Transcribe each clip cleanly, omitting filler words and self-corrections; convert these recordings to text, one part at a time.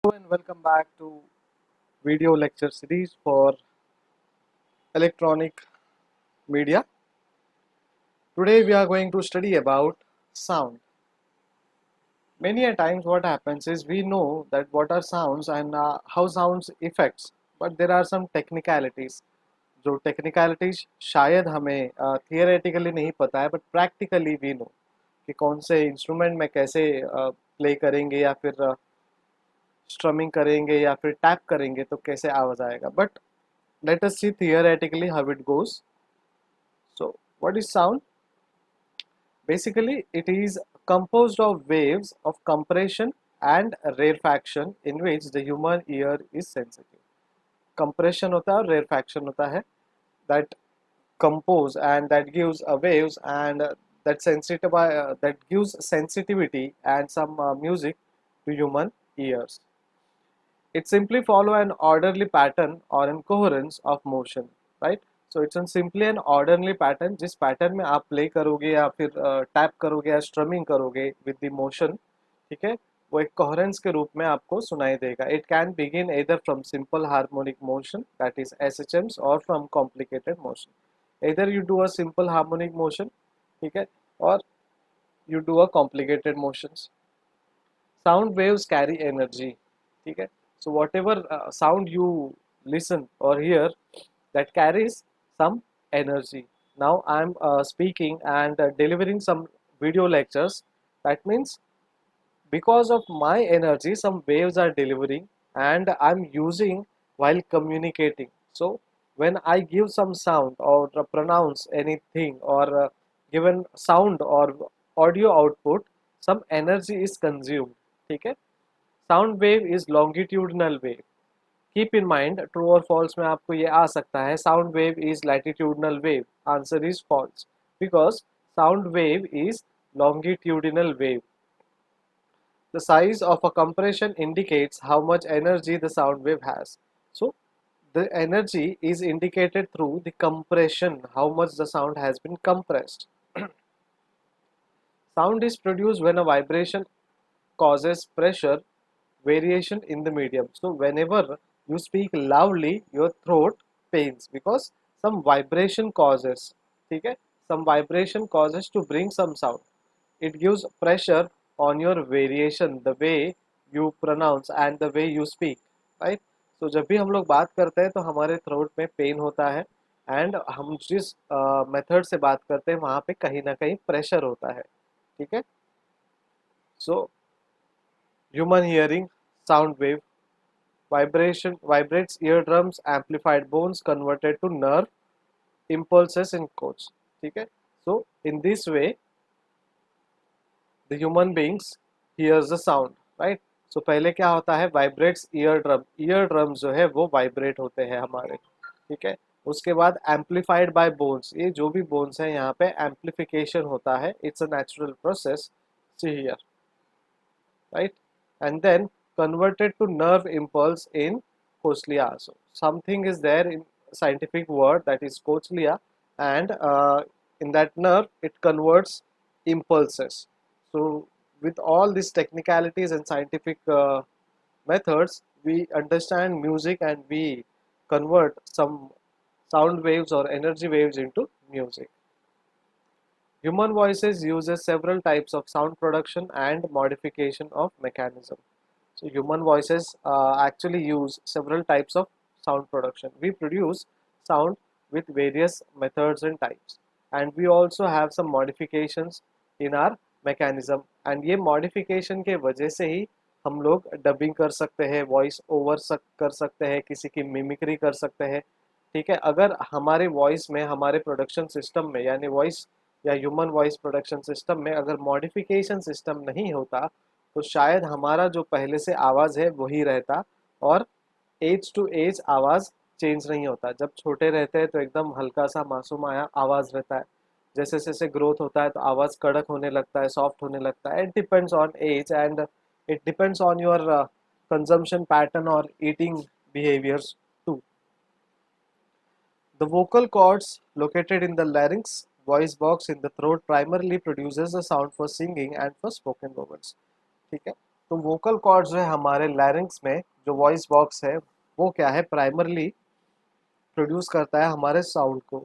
Hello and welcome back to video lecture series for electronic media. Today we are going to study about sound. Many a times what happens is we know that what are sounds and how sounds affects, but there are some technicalities. जो technicalities शायद हमें theoretically नहीं पता है, but practically we know कि कौन से instrument में कैसे प्ले करेंगे या फिर स्ट्रमिंग करेंगे या फिर टैप करेंगे तो कैसे आवाज आएगा. But let us see theoretically how it goes. So what is sound? Basically it is composed of waves of compression and rarefaction in which the human ear is sensitive. Compression होता है और rarefaction होता है that compose and that gives waves and that gives sensitivity and some music to human ears. It simply follow an orderly pattern or an coherence of motion, right? So it's simply an orderly pattern. जिस pattern में आप play करोगे या फिर tap करोगे या strumming करोगे with the motion, ठीक है, वो एक coherence के रूप में आपको सुनाई देगा. It can begin either from simple harmonic motion, that is SHMs, or from complicated motion. Either you do a simple harmonic motion, ठीक है, or you do a complicated motions. Sound waves carry energy, ठीक है. So whatever sound you listen or hear, that carries some energy. Now I'm speaking and delivering some video lectures. That means because of my energy some waves are delivering and I'm using while communicating. So when I give some sound or pronounce anything or given sound or audio output, some energy is consumed, ठीक है. Sound wave is longitudinal wave. Keep in mind true और false में आपको ये आ सकता है sound wave is latitudinal wave. Answer is false because sound wave is longitudinal wave. The size of a compression indicates how much energy the sound wave has. So the energy is indicated through the compression, how much the sound has been compressed. Sound is produced when a vibration causes pressure variation in the medium. So whenever you speak loudly, your throat pains because some vibration causes, okay? Some vibration causes to bring some sound. It gives pressure on your variation, the way you pronounce and the way you speak, right? So जब भी हम लोग बात करते हैं तो हमारे throat में पेन होता है एंड हम जिस मेथड से बात करते हैं वहाँ पे कहीं ना कहीं प्रेशर होता है, ठीक है. So human hearing sound wave. Vibration vibrates eardrums, amplified bones converted to nerve impulses in codes, ठीक है. So in this way the human beings hears the sound, right? So पहले क्या होता है, vibrates eardrum. eardrum जो है वो vibrate होते हैं हमारे, ठीक है. उसके बाद amplified by bones, ये जो भी bones है यहाँ पे amplification होता है. It's a natural process to hear, right? And then converted to nerve impulse in cochlea. So something is there in scientific word that is cochlea, and in that nerve it converts impulses. So with all these technicalities and scientific methods, we understand music and we convert some sound waves or energy waves into music. Human voices uses several types of sound production and modification of mechanism. So human voices actually use several types of sound production. We produce sound with various methods and types, and we also have some modifications in our mechanism. And ये modification के वजह से ही हम लोग dubbing कर सकते हैं, voice over कर सकते हैं, किसी की मिमिक्री कर सकते हैं, ठीक है. अगर हमारे वॉइस में, हमारे प्रोडक्शन सिस्टम में, यानी वॉइस या ह्यूमन वॉइस प्रोडक्शन सिस्टम में अगर मॉडिफिकेशन सिस्टम नहीं होता तो शायद हमारा जो पहले से आवाज़ है वही रहता और एज टू एज आवाज़ चेंज नहीं होता. जब छोटे रहते हैं तो एकदम हल्का सा मासूम आया आवाज़ रहता है. जैसे जैसे ग्रोथ होता है तो आवाज़ कड़क होने लगता है, सॉफ्ट होने लगता है. It depends on age and it depends on your consumption pattern और eating behaviours too. The vocal cords located in the larynx, voice box in the throat primarily produces the sound for singing and for spoken words. ठीक है. तो vocal cord जो है हमारे लैरिंग्स में, जो voice box है, वो क्या है, प्राइमरली प्रोड्यूस करता है हमारे साउंड को।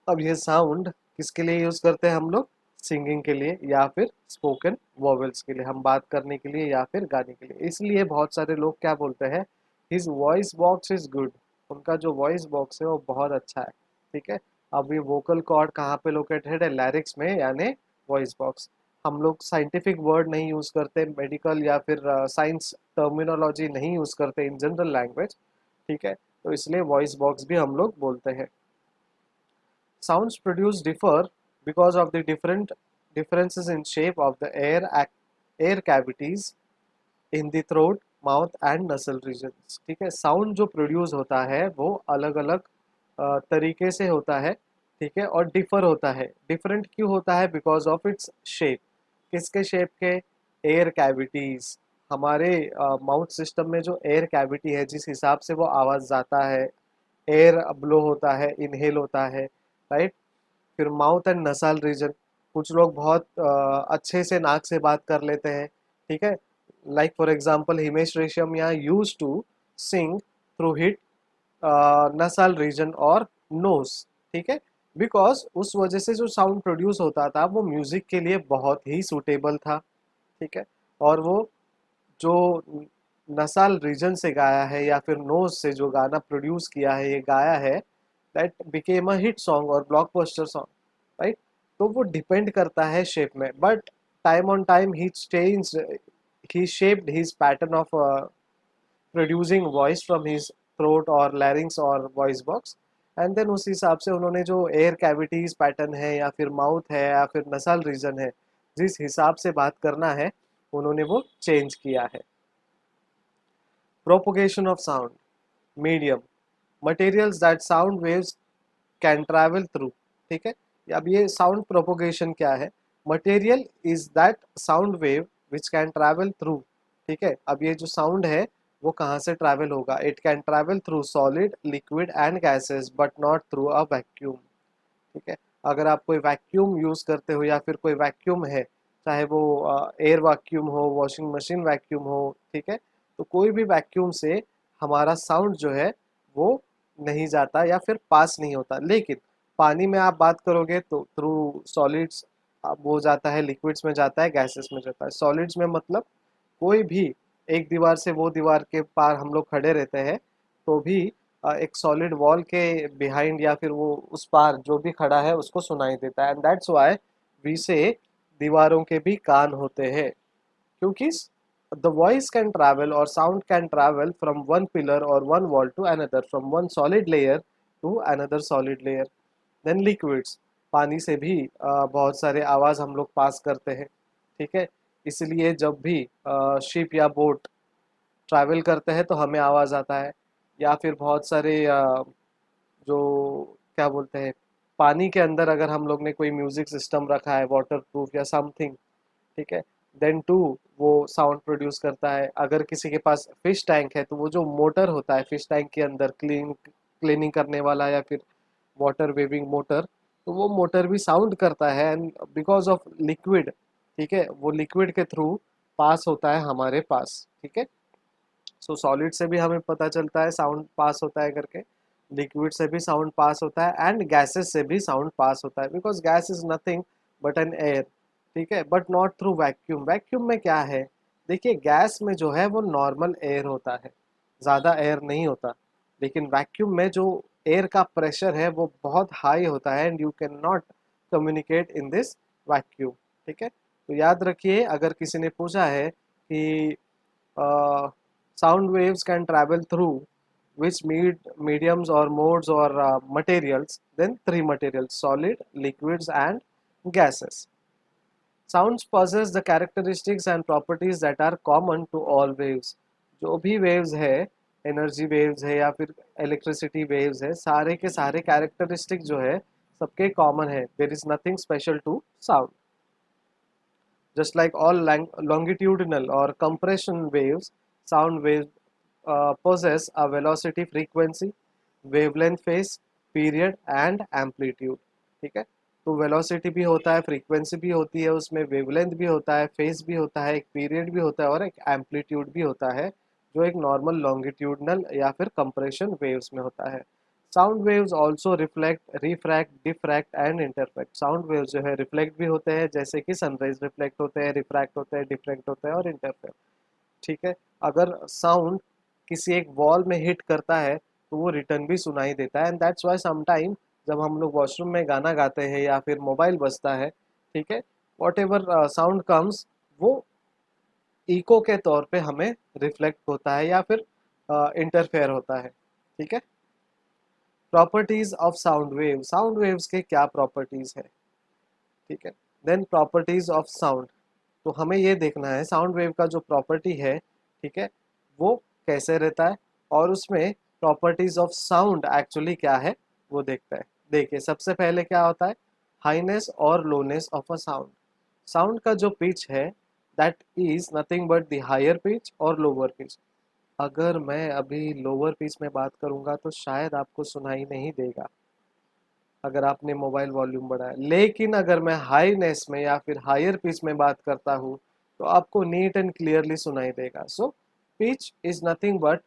अब ये साउंड किसके लिए यूज करते हैं हम लोग? सिंगिंग के लिए या फिर स्पोकन वोवेल्स के लिए, हम बात करने के लिए या फिर गाने के लिए। इसलिए बहुत सारे लोग क्या बोलते हैं, his voice box is good, उनका जो वॉइस बॉक्स है वो बहुत अच्छा है। ठीक है। अब ये वोकल कॉर्ड कहाँ पे लोकेटेड है? लैरिक्स में, यानी वॉइस बॉक्स। हम लोग साइंटिफिक वर्ड नहीं यूज करते, मेडिकल या फिर साइंस टर्मिनोलॉजी नहीं यूज करते इन जनरल लैंग्वेज। ठीक है। तो इसलिए वॉइस बॉक्स भी हम लोग बोलते हैं। Sounds produced differ because of the different differences in shape of the air cavities in the throat, mouth and nasal regions। ठीक है। साउंड जो प्रोड्यूस होता है वो अलग अलग तरीके से होता है। ठीक है। और डिफर होता है। डिफरेंट क्यों होता है? Because of its shape. किसके शेप के? Air cavities. हमारे माउथ सिस्टम में जो एयर कैविटी है, जिस हिसाब से वो आवाज जाता है, एयर ब्लो होता है, इनहेल होता है, राइट। फिर माउथ एंड नसाल रीजन, कुछ लोग बहुत अच्छे से नाक से बात कर लेते हैं। ठीक है। Like for example Himesh Reshammiya use to sing through hit nasal region और नोज। ठीक है। बिकॉज उस वजह से जो साउंड प्रोड्यूस होता था वो म्यूजिक के लिए बहुत ही सूटेबल था। ठीक है। और वो जो नसाल रीजन से गाया है या फिर नोज से जो गाना प्रोड्यूस किया है, ये गाया है, that became a hit song और ब्लॉकबस्टर सॉन्ग, राइट। तो वो डिपेंड करता है शेप में, but time on time he change, he shaped his pattern of producing voice from his throat और लैरिंग्स और वॉइस बॉक्स। एंड देन उस हिसाब से उन्होंने जो एयर कैविटीज पैटर्न है या फिर माउथ है या फिर नसल रीजन है, जिस हिसाब से बात करना है, उन्होंने वो चेंज किया है। Propagation of sound medium, materials that sound waves can travel through. ठीक है। अब ये साउंड प्रोपोगेशन क्या है? Material is that sound wave which can travel through. ठीक है। अब ये जो साउंड है वो कहाँ से ट्रैवल होगा? It can travel through solid, liquid and gases, but not through a vacuum. ठीक है। अगर आप कोई वैक्यूम यूज करते हो या फिर कोई वैक्यूम है, चाहे वो एयर वैक्यूम हो, वॉशिंग मशीन वैक्यूम हो, ठीक है, तो कोई भी वैक्यूम से हमारा साउंड जो है वो नहीं जाता या फिर पास नहीं होता। लेकिन पानी में आप बात करोगे तो थ्रू सॉलिड्स वो जाता है, लिक्विड्स में जाता है, गैसेस में जाता है। सॉलिड्स में मतलब कोई भी एक दीवार से वो दीवार के पार हम लोग खड़े रहते हैं तो भी एक सॉलिड वॉल के बिहाइंड या फिर वो उस पार जो भी खड़ा है उसको सुनाई देता है। एंड दैट्स व्हाई वी से दीवारों के भी कान होते हैं, क्योंकि the voice can travel or sound can travel from one pillar or one wall to another, from one solid layer to another solid layer. Then liquids, पानी से भी बहुत सारे आवाज़ हम लोग पास करते हैं। ठीक है। इसलिए जब भी शिप या बोट ट्रैवल करते हैं तो हमें आवाज़ आता है। या फिर बहुत सारे जो क्या बोलते हैं, पानी के अंदर अगर हम लोग ने कोई म्यूजिक सिस्टम रखा है, वाटर प्रूफ या समथिंग, ठीक है, देन टू वो साउंड प्रोड्यूस करता है। अगर किसी के पास फिश टैंक है तो वो जो मोटर होता है फिश टैंक के अंदर, क्लीनिंग करने वाला या फिर वाटर वेविंग मोटर, तो वो मोटर भी साउंड करता है एंड बिकॉज ऑफ लिक्विड, ठीक है, वो लिक्विड के थ्रू पास होता है हमारे पास। ठीक है। सो सॉलिड से भी हमें पता चलता है साउंड पास होता है करके, लिक्विड से भी साउंड पास होता है एंड गैसेस से भी साउंड पास होता है, because gas is nothing but an air. ठीक है। But not through vacuum. Vacuum में क्या है? देखिए, गैस में जो है वो नॉर्मल एयर होता है, ज़्यादा एयर नहीं होता। लेकिन वैक्यूम में जो एयर का प्रेशर है वो बहुत हाई होता है and you can not communicate in this vacuum. ठीक है। तो याद रखिए, अगर किसी ने पूछा है कि sound waves can travel through which mediums or modes or materials, then three materials: solid, liquids and gases. Sounds possess the characteristics and properties that are common to all waves। जो भी waves है, energy waves है या फिर electricity waves है, सारे के सारे कैरेक्टरिस्टिक जो है सबके कॉमन है। There is nothing special to sound. Just like all longitudinal or compression waves, sound waves possess a velocity, frequency, wavelength phase, period and amplitude। ठीक है। तो वेलोसिटी भी होता है, फ्रीक्वेंसी भी होती है, उसमें वेवलेंथ भी होता है, फेज भी होता है, एक पीरियड भी होता है और एक एम्पलीट्यूड भी होता है, जो एक नॉर्मल लॉन्गिट्यूडनल या फिर कंप्रेशन वेव्स में होता है। Sound waves also reflect, refract, diffract and interfere. Sound waves जो है रिफ्लेक्ट भी होते हैं, जैसे कि सनराइज रिफ्लेक्ट होते हैं, रिफ्रैक्ट होते हैं, डिफ्रैक्ट होते हैं और इंटरफेक्ट। ठीक है, अगर साउंड किसी एक वॉल में हिट करता है तो वो रिटर्न भी सुनाई देता है, एंड दैट्स वाई समटाइम जब हम लोग वॉशरूम में गाना गाते हैं या फिर मोबाइल बजता है, ठीक है, वॉट एवर साउंड कम्स, वो इको के तौर पे हमें रिफ्लेक्ट होता है या फिर इंटरफेयर होता है। ठीक है, properties of sound wave, sound waves के क्या प्रॉपर्टीज है। ठीक है, देन प्रॉपर्टीज ऑफ साउंड, तो हमें ये देखना है साउंड वेव का जो प्रॉपर्टी है, ठीक है, वो कैसे रहता है, और उसमें प्रॉपर्टीज ऑफ साउंड एक्चुअली क्या है वो देखते हैं। देखिए, सबसे पहले क्या होता है, हाईनेस और lowness of a sound. Sound का जो पिच है that is nothing but the higher pitch और लोअर पिच। अगर मैं अभी लोअर पिच में बात करूंगा तो शायद आपको सुनाई नहीं देगा अगर आपने मोबाइल वॉल्यूम बढ़ाया, लेकिन अगर मैं हाईनेस में या फिर हायर पिच में बात करता हूँ तो आपको नीट एंड क्लियरली सुनाई देगा। So pitch is nothing but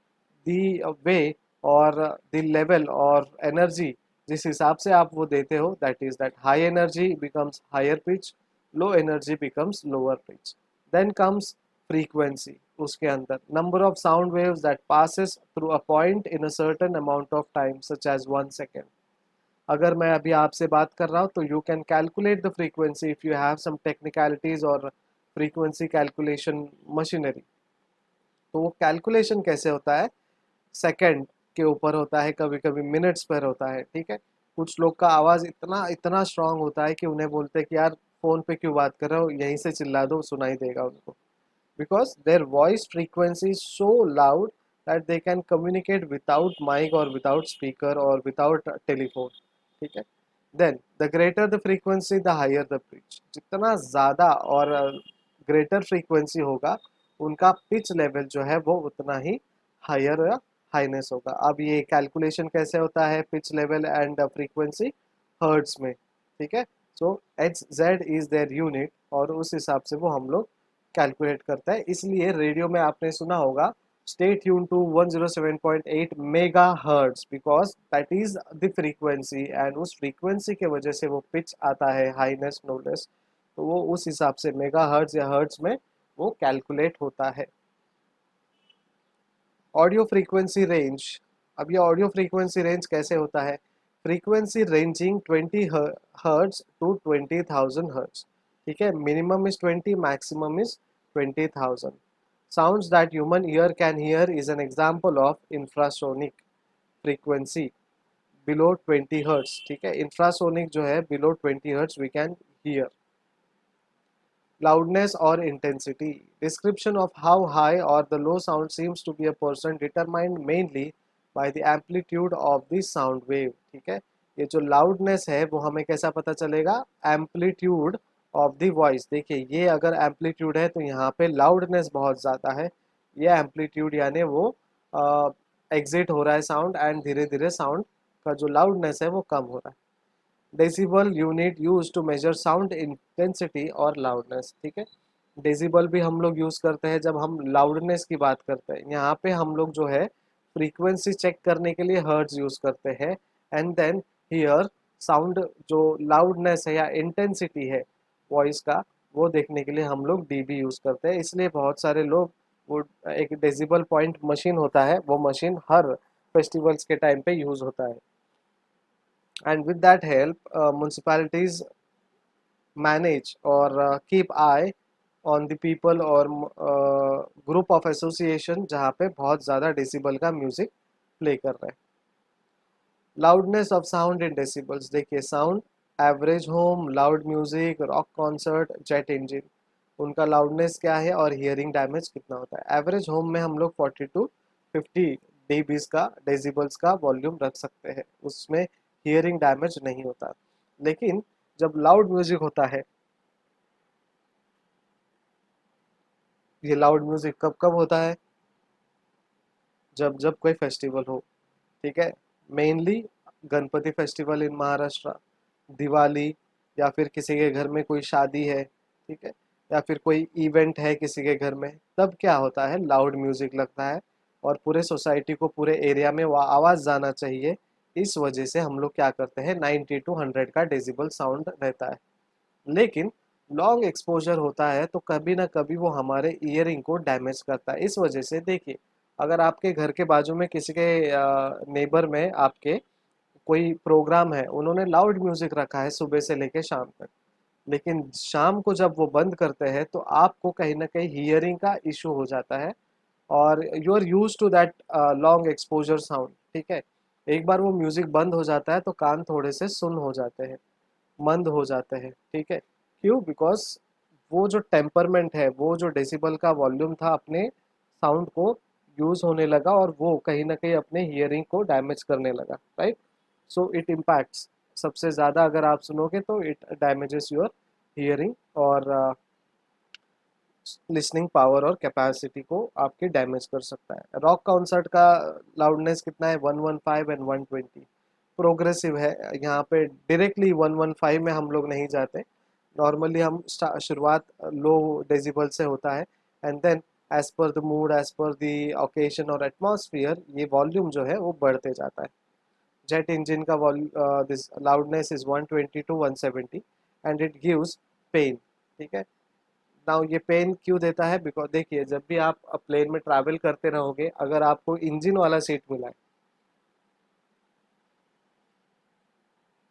the way और द लेवल और एनर्जी जिस हिसाब से आप वो देते हो, that is that high energy becomes higher pitch, low energy becomes lower pitch. Then comes frequency, उसके अंदर number of sound waves that passes through a point in a certain amount of time such as 1 second. अगर मैं अभी आपसे बात कर रहा हूँ तो you can calculate the frequency if you have some technicalities और फ्रीक्वेंसी कैलकुलेशन मशीनरी। तो वो कैलकुलेशन कैसे होता है, सेकंड के ऊपर होता है, कभी कभी मिनट्स पर होता है। ठीक है, कुछ लोग का आवाज़ इतना इतना स्ट्रांग होता है कि उन्हें बोलते हैं कि यार फ़ोन पे क्यों बात कर रहे हो, यहीं से चिल्ला दो, सुनाई देगा उनको, because their voice frequency is so loud that they can communicate without mic और विदाउट स्पीकर और विदाउट टेलीफोन। ठीक है, then the greater the frequency the higher the pitch. जितना ज़्यादा और ग्रेटर फ्रीक्वेंसी होगा उनका पिच लेवल जो है वो उतना ही हायर या हाईनेस होगा। अब ये कैलकुलेशन कैसे होता है, pitch level and frequency hertz में। ठीक है, so H Z is their unit और उस हिसाब से वो हम लोग कैलकुलेट करता है। इसलिए रेडियो में आपने सुना होगा stay tune to 107.8 mega hertz, because that is the frequency, and उस फ्रीक्वेंसी के वजह से वो पिच आता है हाईनेस लोनेस, तो वो उस हिसाब से मेगा हर्ट्ज या हर्ट्ज में वो कैलकुलेट होता है। ऑडियो फ्रीक्वेंसी रेंज, अब ये ऑडियो फ्रीक्वेंसी रेंज कैसे होता है, frequency ranging 20 hertz to 20,000 hertz. ठीक है, minimum is 20, maximum is 20,000। Sounds that human ear can hear is an example of infrasonic frequency below 20 hertz. ठीक है, इंफ्रासोनिक जो है below 20 hertz we can hear. Loudness or intensity. Description of how high or the low sound seems to be a person determined mainly by the amplitude of the sound wave. ठीक है, ये जो loudness है वो हमें कैसा पता चलेगा, amplitude of the voice। देखिए, ये अगर amplitude है तो यहाँ पे loudness बहुत ज़्यादा है, ये amplitude यानी वो exit हो रहा है साउंड एंड धीरे धीरे साउंड का जो loudness है वो कम हो रहा है। Decibel unit use to measure sound intensity और लाउडनेस। ठीक है, डेसिबल भी हम लोग यूज करते हैं जब हम लाउडनेस की बात करते हैं। यहाँ पे हम लोग जो है फ्रीक्वेंसी चेक करने के लिए हर्ट्ज यूज करते हैं, एंड देन हियर साउंड जो लाउडनेस है या इंटेंसिटी है वॉइस का, वो देखने के लिए हम लोग डीबी यूज करते हैं। इसलिए बहुत सारे लोग वो एक डेसिबल पॉइंट मशीन होता है, वो मशीन हर फेस्टिवल्स के टाइम पे यूज होता है। And with that help, municipalities manage or keep eye on the people or group of association जहाँ पे बहुत ज़्यादा डेसिबल का म्यूजिक प्ले कर रहे हैं। Loudness of sound in decibels, देखिए sound average home, loud music, rock concert, jet engine, उनका लाउडनेस क्या है और हियरिंग डैमेज कितना होता है। एवरेज होम में हम लोग 40 टू 50 डीबीज का डेसिबल्स का वॉल्यूम रख सकते हैं, उसमें हियरिंग डैमेज नहीं होता। लेकिन जब लाउड म्यूजिक होता है, ये लाउड म्यूजिक कब कब होता है, जब जब कोई फेस्टिवल हो। ठीक है, mainly Ganpati festival in Maharashtra, Diwali, या फिर किसी के घर में कोई शादी है, ठीक है, या फिर कोई इवेंट है किसी के घर में, तब क्या होता है, लाउड म्यूजिक लगता है और पूरे सोसाइटी को, पूरे एरिया में वो आवाज़ जाना चाहिए। इस वजह से हम लोग क्या करते हैं, 90 टू 100 का डेसिबल साउंड रहता है। लेकिन लॉन्ग एक्सपोजर होता है तो कभी ना कभी वो हमारे ईयरिंग को डैमेज करता है। इस वजह से देखिए, अगर आपके घर के बाजू में किसी के नेबर में आपके कोई प्रोग्राम है, उन्होंने लाउड म्यूजिक रखा है सुबह से लेके शाम तक, लेकिन शाम को जब वो बंद करते हैं तो आपको कहीं ना कहीं हियरिंग का इशू हो जाता है और you are use to that long exposure sound, ठीक है। एक बार वो म्यूजिक बंद हो जाता है तो कान थोड़े से सुन हो जाते हैं, मंद हो जाते हैं, ठीक है। क्यों? बिकॉज वो जो टेम्परमेंट है, वो जो डेसिबल का वॉल्यूम था अपने साउंड को यूज होने लगा और वो कहीं ना कहीं अपने हियरिंग को डैमेज करने लगा, राइट। सो इट इम्पैक्ट्स, सबसे ज़्यादा अगर आप सुनोगे तो इट डैमेजेस योर हियरिंग और लिसनिंग पावर और कैपेसिटी को आपके डैमेज कर सकता है। रॉक कॉन्सर्ट का लाउडनेस कितना है, 115 एंड 120। प्रोग्रेसिव है, यहाँ पे डायरेक्टली 115 में हम लोग नहीं जाते। नॉर्मली हम शुरुआत लो डेसिबल से होता है and then as per the mood, as per the occasion और एटमॉस्फेयर, ये वॉल्यूम जो है वो बढ़ते जाता है। जेट इंजन का this loudness is 120 to 170 and it gives pain, ठीक है। नाउ ये पेन क्यों देता है, बिकॉज देखिए, जब भी आप प्लेन में ट्रैवल करते रहोगे, अगर आपको इंजन वाला सीट मिला है,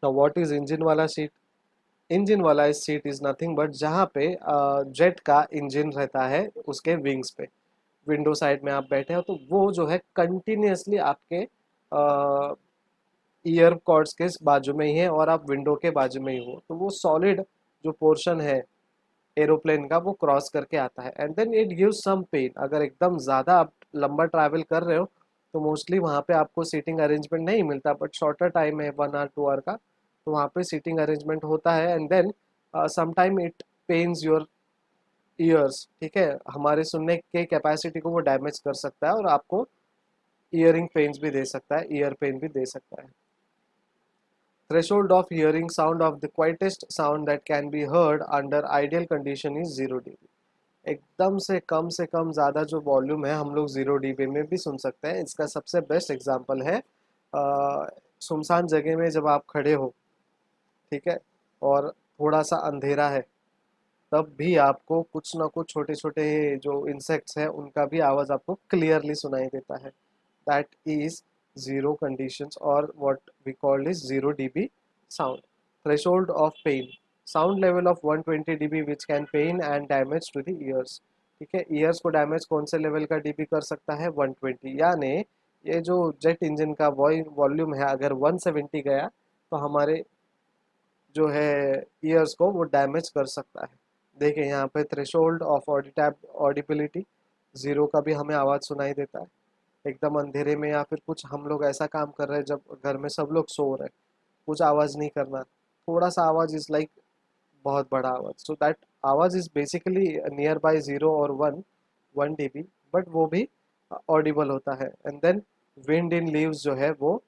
तो व्हाट इज इंजन वाला सीट? इंजन वाला सीट इज नथिंग बट जहाँ पे जेट का इंजन रहता है उसके विंग्स पे, विंडो साइड में आप बैठे हो, तो वो जो है कंटिन्यूअसली आपके ईयर कॉर्ड्स के बाजू में ही है और आप विंडो के बाजू में ही हो, तो वो सॉलिड जो पोर्शन है एरोप्लेन का वो क्रॉस करके आता है and then it gives some pain. अगर एकदम ज़्यादा आप लंबा ट्रैवल कर रहे हो तो मोस्टली वहाँ पे आपको सीटिंग अरेंजमेंट नहीं मिलता, बट शॉर्टर टाइम है 1 आवर 2 आवर का, तो वहाँ पे सीटिंग अरेंजमेंट होता है and then sometime it pains your ears, ठीक है। हमारे सुनने के कैपेसिटी को वो डैमेज कर सकता है और आपको ईयरिंग पेन्स भी दे सकता है, ईयर पेन भी दे सकता है। Threshold of hearing sound of the quietest sound that can be heard under ideal condition is 0 dB। एकदम से कम ज़्यादा जो वॉल्यूम है हम लोग 0 dB में भी सुन सकते हैं। इसका सबसे बेस्ट एग्जांपल है सुनसान जगह में जब आप खड़े हो, ठीक है, और थोड़ा सा अंधेरा है, तब भी आपको कुछ ना कुछ छोटे छोटे जो इंसेक्ट्स हैं उनका भी आवाज़ आपको क्लियरली सुनाई देता है। That is zero conditions or what we call is 0 dB sound. Threshold of pain, sound level of 120 dB which can pain and damage to the ears, ठीक है। ईयर्स को डैमेज कौन से लेवल का डीबी कर सकता है, 120। यानी ये जो जेट इंजन का वॉल्यूम है अगर 170 गया तो हमारे जो है ईयर्स को वो डैमेज कर सकता है। देखिए यहाँ पे थ्रेशोल्ड ऑफ ऑडिबिलिटी, ज़ीरो का भी हमें आवाज़ सुनाई देता है एकदम अंधेरे में, या फिर कुछ हम लोग ऐसा काम कर रहे हैं जब घर में सब लोग सो रहे हैं, कुछ आवाज़ नहीं करना, थोड़ा सा आवाज़ इज़ लाइक बहुत बड़ा आवाज़, सो दैट आवाज़ इज़ बेसिकली नियर बाय 0 और 1 dB, बट वो भी ऑडिबल होता है। And then wind in leaves जो है वो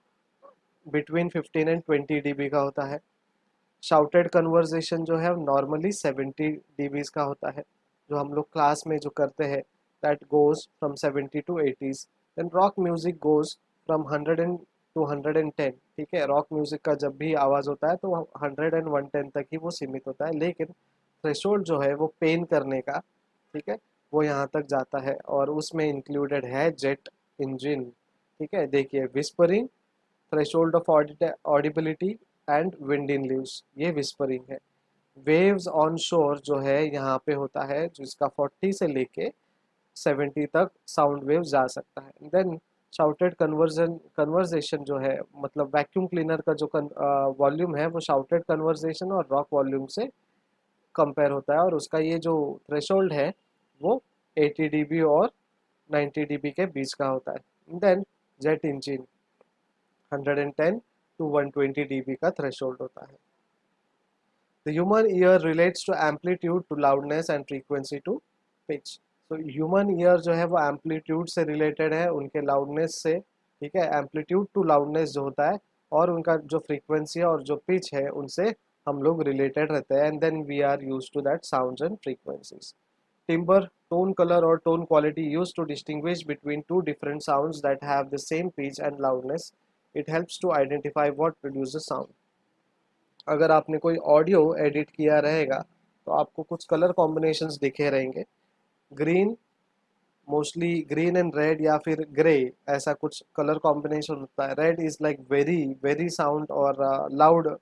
बिटवीन 15 एंड 20 dB का होता है। शाउटेड कन्वर्सेशन जो है नॉर्मली 70 dBs का होता है, जो हम लोग क्लास में जो करते हैं, that goes from 70 to 80s। Then rock music goes from 100 and to 110, ठीक है। रॉक म्यूजिक का जब भी आवाज़ होता है तो 100 एंड 110 तक ही वो सीमित होता है, लेकिन थ्रेशोल्ड जो है वो पेन करने का, ठीक है, वो यहाँ तक जाता है और उसमें इंक्लूडेड है जेट इंजन, ठीक है। देखिए whispering, threshold of audibility and wind in leaves, ये विस्परिंग है। वेव्स ऑन शोर जो है यहाँ पे होता है, जिसका 40 से लेके 70 तक साउंड वेव जा सकता है। देन शाउटेड कन्वर्जेशन जो है, मतलब वैक्यूम क्लीनर का जो वॉल्यूम है वो शाउटेड कन्वर्जेशन और रॉक वॉल्यूम से कंपेयर होता है और उसका ये जो थ्रेशोल्ड है वो 80 dB और 90 dB के बीच का होता है। Then jet engine 110 to 120 dB का थ्रेशोल्ड होता है। The human ear relates to amplitude to loudness and frequency to pitch. So human ear जो है वो amplitude से related है उनके loudness से, ठीक है। amplitude to loudness जो होता है और उनका जो frequency है और जो pitch है उनसे हम लोग रिलेटेड रहते हैं, and then we are use to that sounds and frequencies. Timbre, tone color or tone quality used to distinguish between two different sounds that have the same pitch and loudness. It helps to identify what produces sound. अगर आपने कोई audio edit किया रहेगा तो आपको कुछ colour combinations दिखे रहेंगे. Green, mostly green and red या फिर ग्रे, ऐसा कुछ कलर कॉम्बिनेशन होता है. Red is like very very sound और लाउड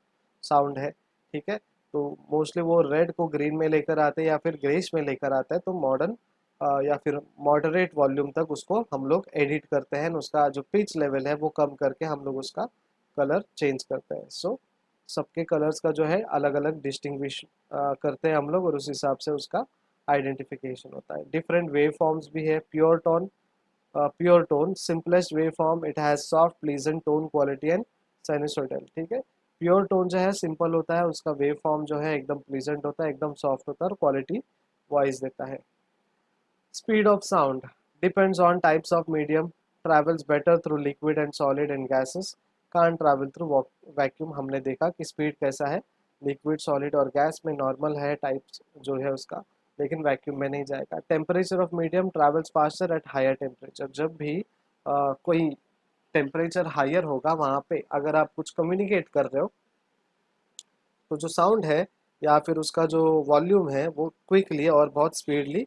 साउंड है, ठीक है. तो मोस्टली वो रेड को ग्रीन में लेकर आते हैं या फिर ग्रेश में लेकर आते हैं. तो मॉडर्न या फिर मॉडरेट वॉल्यूम तक उसको हम लोग एडिट करते हैं, उसका जो पिच लेवल है वो कम करके हम लोग उसका कलर चेंज करते हैं. सो सबके कलर्स का जो है अलग अलग डिस्टिंग्विश करते हैं हम लोग, और उस हिसाब से उसका आइडेंटिफिकेशन होता है. डिफरेंट वेव फॉर्म्स भी है. Pure tone simplest wave form, it has soft pleasant tone quality and sinusoidal, ठीक है. प्योर टोन जो है सिंपल होता है, उसका वेव फॉर्म जो है एकदम प्लीजेंट होता है, एकदम सॉफ्ट होता है और क्वालिटी वॉइस देता है. Speed of sound depends on types of medium, travels better through liquid and solid and gases, can't travel through vacuum. हमने देखा कि स्पीड कैसा है, लिक्विड, सॉलिड और गैस में नॉर्मल है टाइप्स जो है उसका, लेकिन वैक्यूम में नहीं जाएगा. Temperature of medium travels faster at higher temperature. जब भी कोई टेम्परेचर हायर होगा वहाँ पे अगर आप कुछ कम्युनिकेट कर रहे हो तो जो साउंड है या फिर उसका जो वॉल्यूम है वो क्विकली और बहुत स्पीडली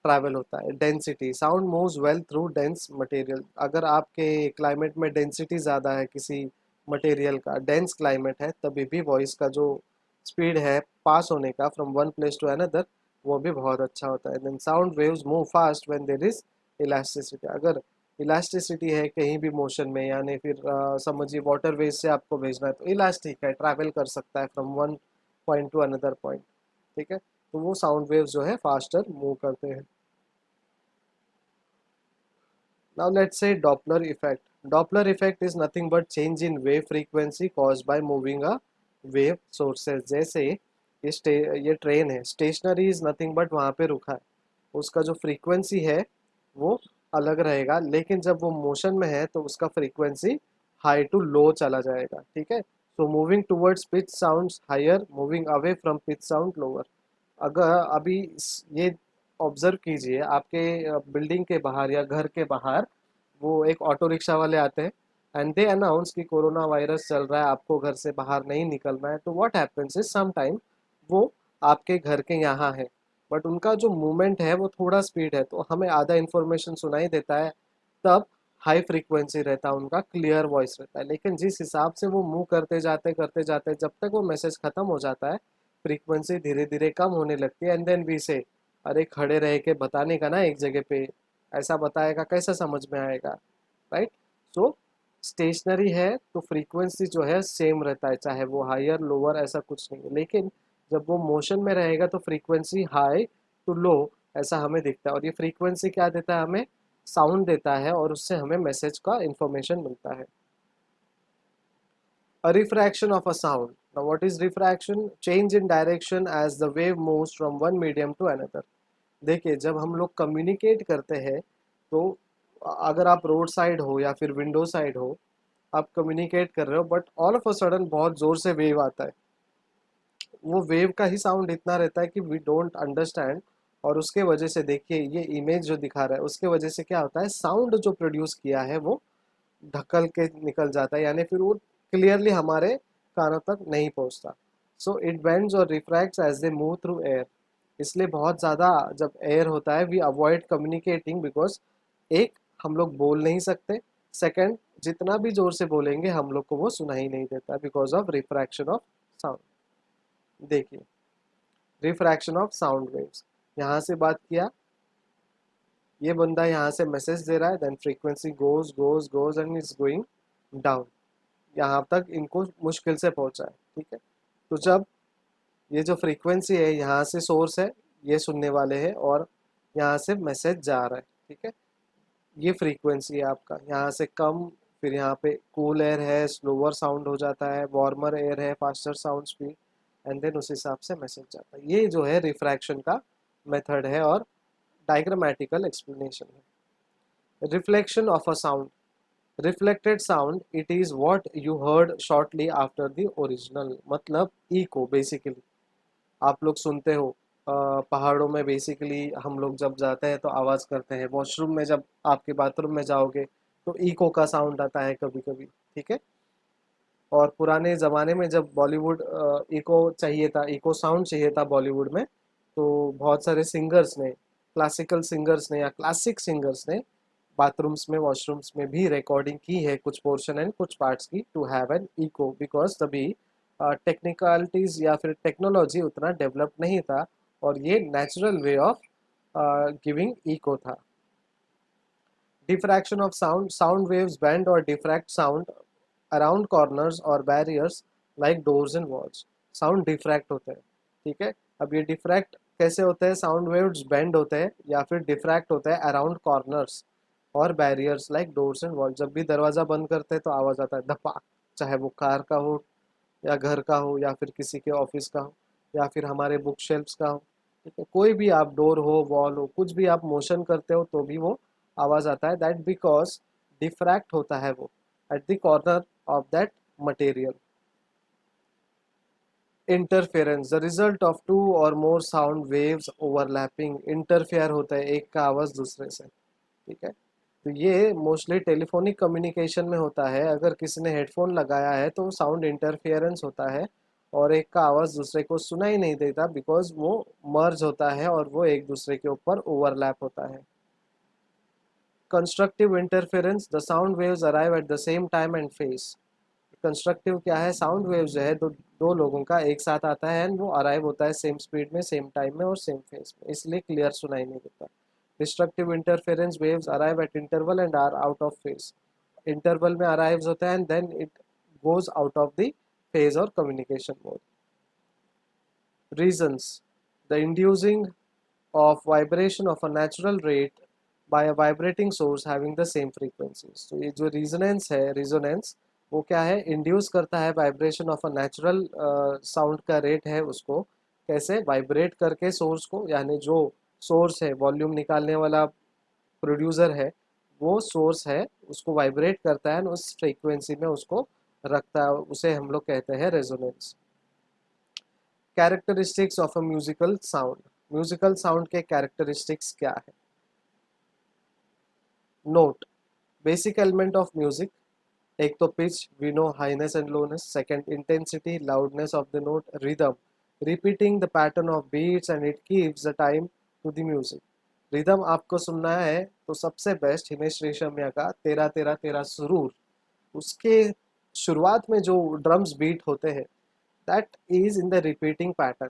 ट्रैवल होता है. Density, sound moves well through dense material. अगर आपके क्लाइमेट में डेंसिटी ज़्यादा है, किसी मटेरियल का डेंस क्लाइमेट है, तभी भी वॉइस का जो स्पीड है पास होने का from one place to another वो भी बहुत अच्छा होता है. Then sound waves move fast when there is elasticity. अगर इलास्टिसिटी है कहीं भी मोशन में, यानी फिर समझिए वाटर वेज से आपको भेजना है तो इलास्टिक है, ट्रैवल कर सकता है from one point two another point, ठीक है. तो वो साउंड वेव्स जो है फास्टर मूव करते हैं. Now let's say Doppler effect. Doppler effect is nothing but change in wave frequency caused by moving a wave sources. जैसे ये ट्रेन है, स्टेशनरी इज नथिंग बट वहाँ पे रुका है, उसका जो फ्रीक्वेंसी है वो अलग रहेगा, लेकिन जब वो मोशन में है तो उसका फ्रीक्वेंसी हाई टू लो चला जाएगा, ठीक है. So moving towards pitch sounds higher, moving away from pitch sound lower. अगर अभी ये ऑब्जर्व कीजिए, आपके बिल्डिंग के बाहर या घर के बाहर वो एक ऑटो रिक्शा वाले आते हैं एंड दे अनाउंस कि कोरोना वायरस चल रहा है, आपको घर से बाहर नहीं निकलना है. तो what happens is some time वो आपके घर के यहाँ है, बट उनका जो मूवमेंट है वो थोड़ा स्पीड है, तो हमें आधा इन्फॉर्मेशन सुनाई देता है. तब हाई फ्रीक्वेंसी रहता है, उनका क्लियर वॉइस रहता है. लेकिन जिस हिसाब से वो मूव करते जाते जब तक वो मैसेज खत्म हो जाता है, फ्रीक्वेंसी धीरे धीरे कम होने लगती है. एंड देन वी से, अरे खड़े रह के बताने का ना एक जगह पे, ऐसा बताएगा कैसा समझ में आएगा, राइट. सो स्टेशनरी है तो फ्रीक्वेंसी जो है सेम रहता है, चाहे वो हायर लोअर ऐसा कुछ नहीं है. लेकिन जब वो मोशन में रहेगा तो फ्रीक्वेंसी हाई टू लो ऐसा हमें दिखता है, और ये फ्रीक्वेंसी क्या देता है हमें, साउंड देता है, और उससे हमें मैसेज का इंफॉर्मेशन मिलता है. A refraction of a sound. Now what is refraction? Change in direction as the wave moves from one medium to another. देखिए जब हम लोग कम्युनिकेट करते हैं तो अगर आप रोड साइड हो या फिर विंडो साइड हो, आप कम्युनिकेट कर रहे हो but all of a sudden बहुत ज़ोर से वेव आता है. वो वेव का ही साउंड इतना रहता है कि वी डोंट अंडरस्टैंड, और उसके वजह से देखिए ये इमेज जो दिखा रहा है उसके वजह से क्या होता है, साउंड जो प्रोड्यूस किया है वो ढकल के निकल जाता है, यानी फिर वो क्लियरली हमारे कानों तक नहीं पहुंचता. सो इट बेंड्स और refracts as they move through air. इसलिए बहुत ज़्यादा जब एयर होता है वी अवॉइड कम्युनिकेटिंग, बिकॉज एक हम लोग बोल नहीं सकते, सेकंड जितना भी ज़ोर से बोलेंगे हम लोग को वो सुना ही नहीं देता because of refraction of sound. देखिए रिफ्रैक्शन ऑफ साउंड वेव्स, यहाँ से बात किया, ये बंदा यहाँ से मैसेज दे रहा है, then frequency goes goes goes and is going down, यहाँ तक इनको मुश्किल से पहुँचा है, ठीक है. तो जब ये जो फ्रीक्वेंसी है यहाँ से सोर्स है, ये सुनने वाले हैं, और यहाँ से मैसेज जा रहा है, ठीक है. ये फ्रीक्वेंसी है आपका, यहाँ से कम, फिर यहाँ पे कूल एयर है स्लोअर साउंड हो जाता है, वार्मर एयर है faster sound speed, and then उस हिसाब से मैसेज जाता है. ये जो है रिफ्रैक्शन का मेथड है और डायग्रामेटिकल एक्सप्लेनेशन है. Reflection of a sound. Reflected sound it is what you heard shortly after the original, मतलब इको बेसिकली आप लोग सुनते हो पहाड़ों में। बेसिकली हम लोग जब जाते हैं तो आवाज़ करते हैं, वॉशरूम में जब आपके बाथरूम में जाओगे तो इको का साउंड आता है कभी कभी, ठीक है। और पुराने ज़माने में जब बॉलीवुड इको चाहिए था, इको साउंड चाहिए था बॉलीवुड में, तो बहुत सारे सिंगर्स ने, क्लासिकल सिंगर्स ने या क्लासिक सिंगर्स ने बाथरूम्स में, वॉशरूम्स में भी रिकॉर्डिंग की है कुछ पोर्शन एंड कुछ पार्ट्स की, to have an echo, because तभी टेक्निकलिटीज़ या फिर टेक्नोलॉजी उतना डेवलप नहीं था और ये natural way of giving echo था। Diffraction of sound. Sound waves bend or diffract sound around corners or barriers like doors and walls. Sound diffract होते हैं, ठीक है। अब ये diffract कैसे होते हैं? साउंड वेव्स बेंड होते हैं या फिर डिफ्रैक्ट होते हैं अराउंड कॉर्नर्स और barriers like doors and wall. जब भी दरवाज़ा बंद करते हैं तो आवाज़ आता है धपाक, चाहे वो कार का हो या घर का हो या फिर किसी के ऑफिस का हो या फिर हमारे बुक शेल्फ्स का हो, ठीक है। कोई भी आप डोर हो, वॉल हो, कुछ भी आप मोशन करते हो तो भी वो आवाज़ आता है। दैट बिकॉज डिफ्रैक्ट होता है वो at the corner of that material. Interference the result of two or more sound waves overlapping. Interfere होता है एक का आवाज़ दूसरे से, ठीक है। तो ये मोस्टली टेलीफोनिक कम्युनिकेशन में होता है। अगर किसी ने हेडफोन लगाया है तो साउंड इंटरफेरेंस होता है और एक का आवाज़ दूसरे को सुनाई नहीं देता, बिकॉज वो मर्ज होता है और वो एक दूसरे के ऊपर ओवरलैप होता है। Constructive interference the sound waves arrive at the same time and face. Constructive क्या है? साउंड वेव जो है दो लोगों का एक साथ आता है एंड वो अराइव होता है सेम स्पीड में, सेम टाइम में और सेम फेस में, इसलिए क्लियर सुनाई नहीं देता। Destructive interference waves arrive at interval and are out of phase. Interval में अराइव्स होता है and then it goes out of the phase और communication mode. Reasons: the inducing of vibration of a natural rate by a vibrating source having the same frequencies। तो ये जो resonance है, resonance वो क्या है? इंड्यूस करता है vibration of a natural sound का रेट है उसको कैसे? वाइब्रेट करके सोर्स को, यानी जो सोर्स है वॉल्यूम निकालने वाला प्रोड्यूसर है, वो सोर्स है उसको वाइब्रेट करता है और उस फ्रीक्वेंसी में उसको रखता है, उसे हम लोग कहते हैं resonance. Characteristics of a musical sound. Musical sound के कैरेक्टरिस्टिक्स क्या है? Note, basic element of music. एक तो pitch, we know highness and lowness. Second intensity, loudness of the note. Rhythm, repeating the pattern of beats and it keeps the time to the music. Rhythm आपको सुनना है तो सबसे best Himesh Reshammiya का तेरा तेरा तेरा सुरूर, उसके शुरुआत में जो ड्रम्स बीट होते हैं that is in the repeating pattern,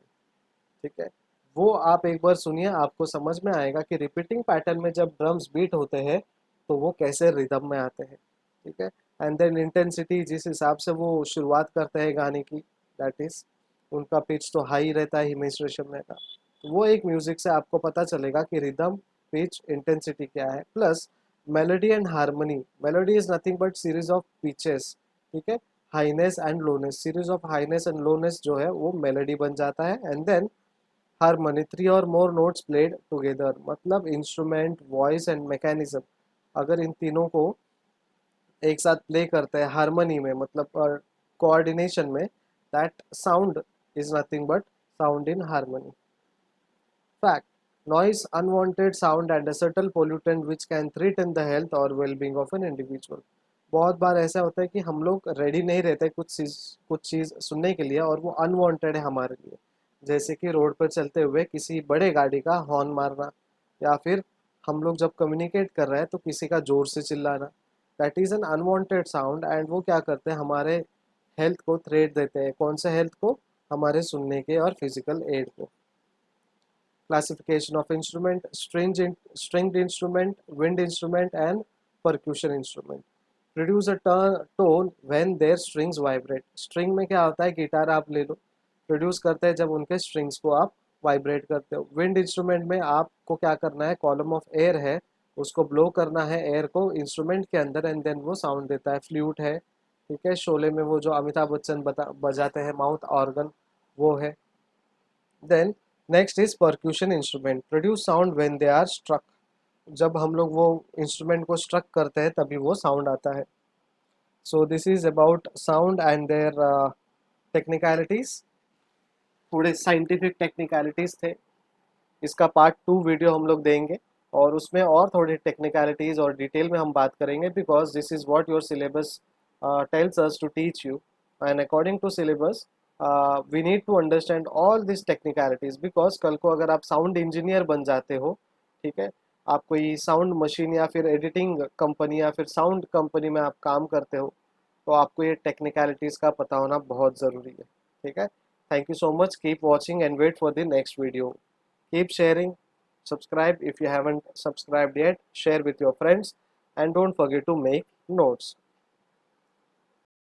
ठीक है। वो आप एक बार सुनिए, आपको समझ में आएगा कि रिपीटिंग पैटर्न में जब ड्रम्स बीट होते हैं तो वो कैसे रिदम में आते हैं, ठीक है। एंड देन इंटेंसिटी, जिस हिसाब से वो शुरुआत करते हैं गाने की, दैट इज उनका पिच तो हाई रहता है हिमेश रेशमिया का। तो वो एक म्यूजिक से आपको पता चलेगा कि रिदम, पिच, इंटेंसिटी क्या है। Plus melody and harmony. Melody is nothing but series of pitches, ठीक है। Highness and lowness, series of highness and lowness जो है वो मेलोडी बन जाता है। एंड देन हारमोनी, थ्री और मोर नोट्स प्लेड टुगेदर, मतलब इंस्ट्रूमेंट, वॉइस एंड मैकेनिज्म अगर इन तीनों को एक साथ प्ले करते हैं हारमोनी में, मतलब कोऑर्डिनेशन में, that sound is nothing but sound in harmony. Fact, noise, unwanted sound and a subtle pollutant which can threaten the health or well-being of an individual। बहुत बार ऐसा होता है कि हम लोग रेडी नहीं रहते कुछ चीज़ सुनने के लिए और वो अनवांटेड है हमारे लिए, जैसे कि रोड पर चलते हुए किसी बड़े गाड़ी का हॉर्न मारना या फिर हम लोग जब कम्युनिकेट कर रहे हैं तो किसी का ज़ोर से चिल्लाना, that is an unwanted sound. And वो क्या करते हैं? हमारे हेल्थ को थ्रेट देते हैं। कौन से हेल्थ को? हमारे सुनने के और फिजिकल एड को। Classification of instrument: stringed instrument, wind instrument and percussion instrument produce a tone when their strings vibrate। string में क्या होता है? गिटार आप ले लो, प्रोड्यूस करते हैं जब उनके स्ट्रिंग्स को आप वाइब्रेट करते हो। विंड इंस्ट्रूमेंट में आपको क्या करना है? कॉलम ऑफ एयर है, उसको ब्लो करना है एयर को इंस्ट्रूमेंट के अंदर एंड देन वो साउंड देता है। फ्लूट है, ठीक है, शोले में वो जो अमिताभ बच्चन बजाते हैं माउथ ऑर्गन, वो है। Then next is percussion instrument, produce sound when they are struck. जब हम लोग वो इंस्ट्रूमेंट को स्ट्रक करते हैं तभी वो साउंड आता है। So this is about sound and their technicalities. थोड़े साइंटिफिक टेक्निकलिटीज थे, इसका पार्ट 2 वीडियो हम लोग देंगे और उसमें और थोड़ी टेक्निकलिटीज और डिटेल में हम बात करेंगे, because this is what your syllabus tells us to teach you, and according to syllabus we need to understand all these technicalities, because कल को अगर आप साउंड इंजीनियर बन जाते हो, ठीक है, आप कोई साउंड मशीन या फिर एडिटिंग कंपनी या फिर साउंड कंपनी में आप काम करते हो, तो आपको ये टेक्निकलिटीज़ का पता होना बहुत ज़रूरी है, ठीक है। Thank you so much, keep watching and wait for the next video, keep sharing, subscribe if you haven't subscribed yet, share with your friends, and don't forget to make notes.